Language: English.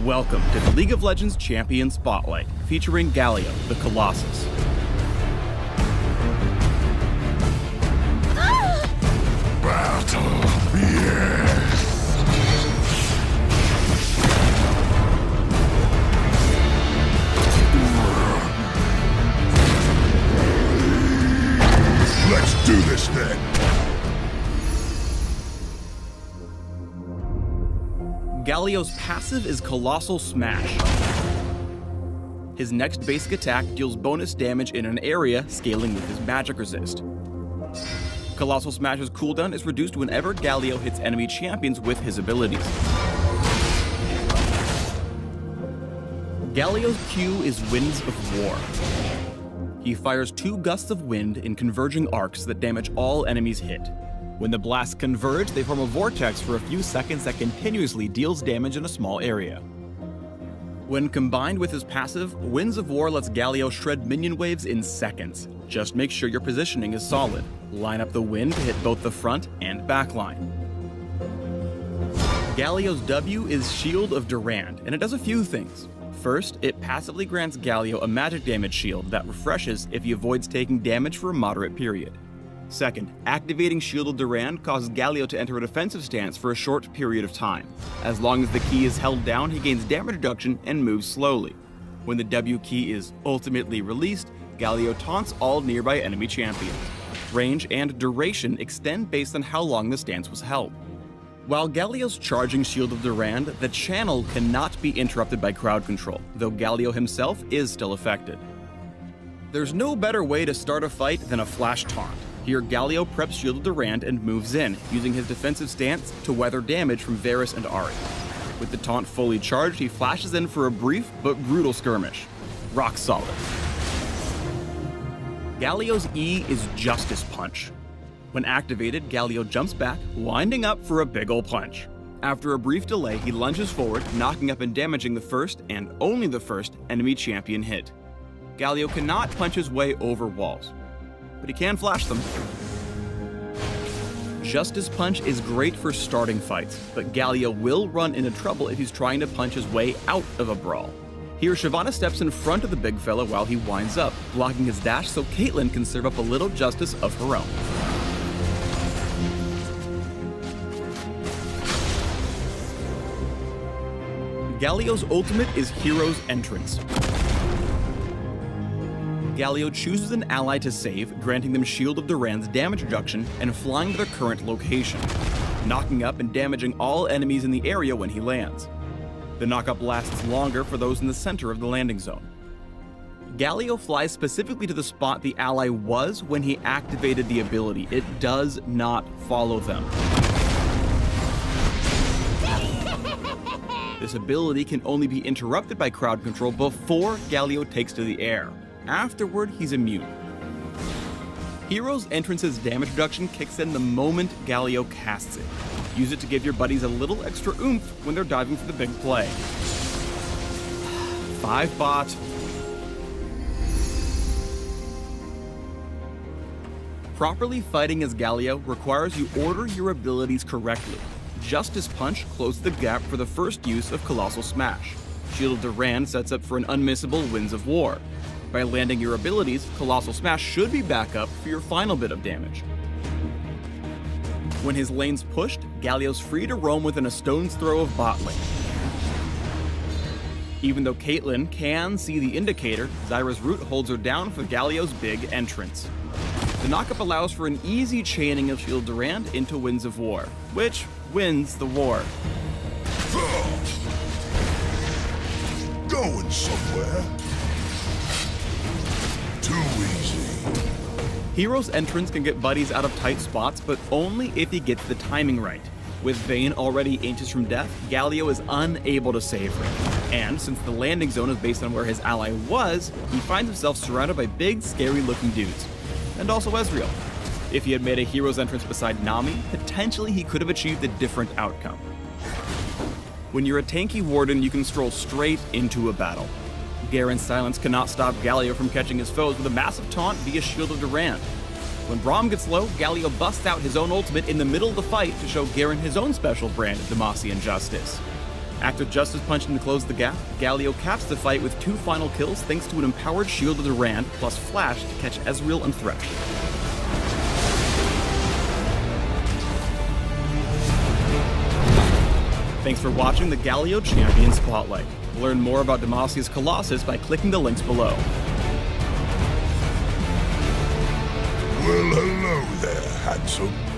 Welcome to the League of Legends Champion Spotlight, featuring Galio, the Colossus. Battle, yes! Let's do this then! Galio's passive is Colossal Smash. His next basic attack deals bonus damage in an area, scaling with his magic resist. Colossal Smash's cooldown is reduced whenever Galio hits enemy champions with his abilities. Galio's Q is Winds of War. He fires 2 gusts of wind in converging arcs that damage all enemies hit. When the blasts converge, they form a vortex for a few seconds that continuously deals damage in a small area. When combined with his passive, Winds of War lets Galio shred minion waves in seconds. Just make sure your positioning is solid. Line up the wind to hit both the front and back line. Galio's W is Shield of Durand, and it does a few things. First, it passively grants Galio a magic damage shield that refreshes if he avoids taking damage for a moderate period. Second, activating Shield of Durand causes Galio to enter a defensive stance for a short period of time. As long as the key is held down, he gains damage reduction and moves slowly. When the W key is ultimately released, Galio taunts all nearby enemy champions. Range and duration extend based on how long the stance was held. While Galio's charging Shield of Durand, the channel cannot be interrupted by crowd control, though Galio himself is still affected. There's no better way to start a fight than a flash taunt. Here, Galio preps Shield of Durand and moves in, using his defensive stance to weather damage from Varus and Ahri. With the taunt fully charged, he flashes in for a brief but brutal skirmish. Rock solid. Galio's E is Justice Punch. When activated, Galio jumps back, winding up for a big ol' punch. After a brief delay, he lunges forward, knocking up and damaging the first, and only the first, enemy champion hit. Galio cannot punch his way over walls, but he can flash them. Justice Punch is great for starting fights, but Galio will run into trouble if he's trying to punch his way out of a brawl. Here, Shyvana steps in front of the big fella while he winds up, blocking his dash so Caitlyn can serve up a little justice of her own. Galio's ultimate is Hero's Entrance. Galio chooses an ally to save, granting them Shield of Durand's damage reduction and flying to their current location, knocking up and damaging all enemies in the area when he lands. The knockup lasts longer for those in the center of the landing zone. Galio flies specifically to the spot the ally was when he activated the ability. It does not follow them. This ability can only be interrupted by crowd control before Galio takes to the air. Afterward, he's immune. Hero's Entrance's damage reduction kicks in the moment Galio casts it. Use it to give your buddies a little extra oomph when they're diving for the big play. 5 bot. Properly fighting as Galio requires you order your abilities correctly. Justice Punch closed the gap for the first use of Colossal Smash. Shield of Durand sets up for an unmissable Winds of War. By landing your abilities, Colossal Smash should be back up for your final bit of damage. When his lane's pushed, Galio's free to roam within a stone's throw of bot lane. Even though Caitlyn can see the indicator, Zyra's root holds her down for Galio's big entrance. The knockup allows for an easy chaining of Shield of Durand into Winds of War, which wins the war. Going somewhere? Too easy. Hero's Entrance can get buddies out of tight spots, but only if he gets the timing right. With Vayne already inches from death, Galio is unable to save her. And since the landing zone is based on where his ally was, he finds himself surrounded by big, scary-looking dudes. And also Ezreal. If he had made a Hero's Entrance beside Nami, potentially he could have achieved a different outcome. When you're a tanky Warden, you can stroll straight into a battle. Garen's silence cannot stop Galio from catching his foes with a massive taunt via Shield of Durand. When Braum gets low, Galio busts out his own ultimate in the middle of the fight to show Garen his own special brand of Demacian justice. Acted just as punching to close the gap, Galio caps the fight with 2 final kills thanks to an empowered shield of Durand plus Flash to catch Ezreal and Thresh. Thanks for watching the Galio Champion Spotlight. Learn more about Demacia's Colossus by clicking the links below. Well, hello there, handsome.